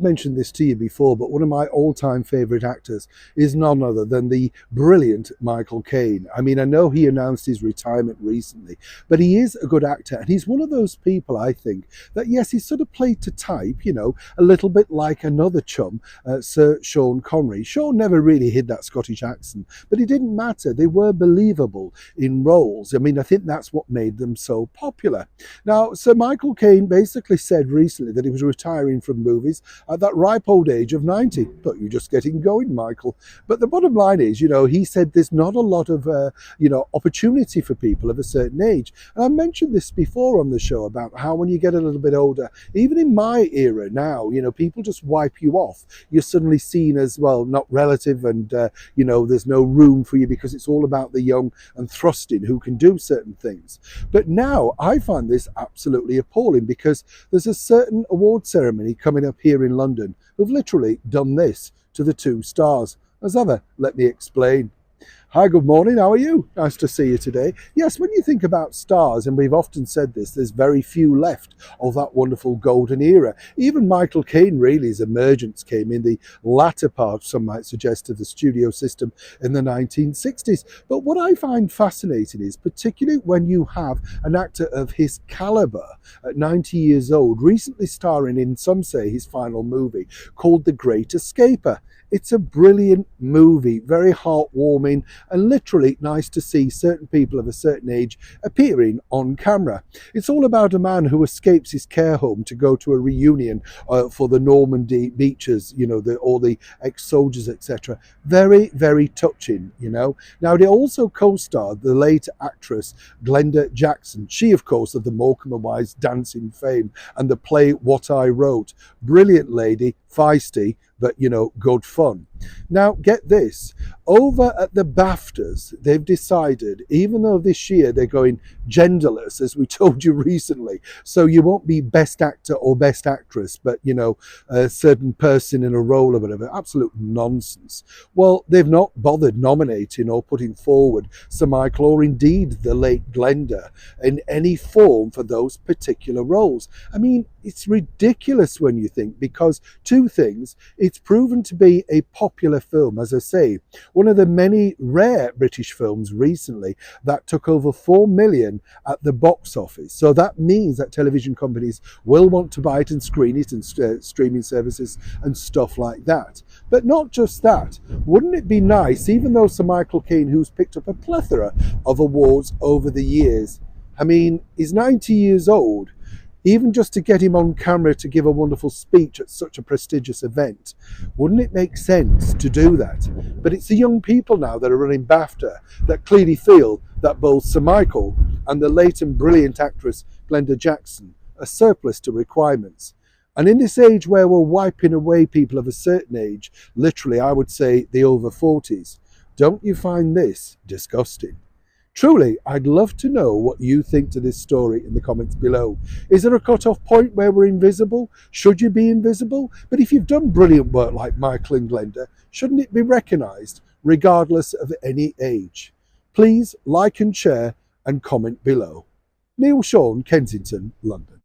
Mentioned this to you before, but one of my all-time favorite actors is none other than the brilliant Michael Caine. I mean, I know he announced his retirement recently, but he is a good actor, and he's one of those people, I think, that yes, he's sort of played to type, a little bit like another chum, Sir Sean Connery. Sean never really hid that Scottish accent, but it didn't matter. They were believable in roles. I mean, I think that's what made them so popular. Now, Sir Michael Caine basically said recently that he was retiring from movies at that ripe old age of 90. But you're just getting going, Michael. But the bottom line is, he said there's not a lot of, opportunity for people of a certain age. And I mentioned this before on the show about how when you get a little bit older, even in my era now, people just wipe you off. You're suddenly seen as, well, not relative, and, there's no room for you because it's all about the young and thrusting who can do certain things. But now I find this absolutely appalling because there's a certain award ceremony coming up here in London who've literally done this to the two stars. As ever, let me explain. Hi, good morning. How are you? Nice to see you today. Yes, when you think about stars, and we've often said this, there's very few left of that wonderful golden era. Even Michael Caine, really, his emergence came in the latter part, some might suggest, of the studio system in the 1960s. But what I find fascinating is, particularly when you have an actor of his caliber at 90 years old, recently starring in, some say, his final movie called The Great Escaper. It's a brilliant movie, very heartwarming, and literally nice to see certain people of a certain age appearing on camera. It's all about a man who escapes his care home to go to a reunion for the Normandy beaches, all the ex-soldiers, etc. Very, very touching, Now, it also co-starred the late actress Glenda Jackson. She, of course, of the Morecambe and Wise dancing fame and the play What I Wrote. Brilliant lady, feisty, but good fun. Now, get this, over at the BAFTAs, they've decided, even though this year they're going genderless, as we told you recently, so you won't be best actor or best actress, but a certain person in a role or whatever. Absolute nonsense. Well, they've not bothered nominating or putting forward Sir Michael, or indeed the late Glenda, in any form for those particular roles. I mean, it's ridiculous when you think, because two things: it's proven to be a popular film, as I say, one of the many rare British films recently that took over 4 million at the box office. So that means that television companies will want to buy it and screen it, and streaming services and stuff like that. But not just that, wouldn't it be nice, even though Sir Michael Caine, who's picked up a plethora of awards over the years, I mean, he's 90 years old, even just to get him on camera to give a wonderful speech at such a prestigious event, wouldn't it make sense to do that? But it's the young people now that are running BAFTA that clearly feel that both Sir Michael and the late and brilliant actress Glenda Jackson are surplus to requirements. And in this age where we're wiping away people of a certain age, literally I would say the over 40s, don't you find this disgusting? Truly, I'd love to know what you think to this story in the comments below. Is there a cut-off point where we're invisible? Should you be invisible? But if you've done brilliant work like Michael and Glenda, shouldn't it be recognised regardless of any age? Please like and share and comment below. Neil Sean, Kensington, London.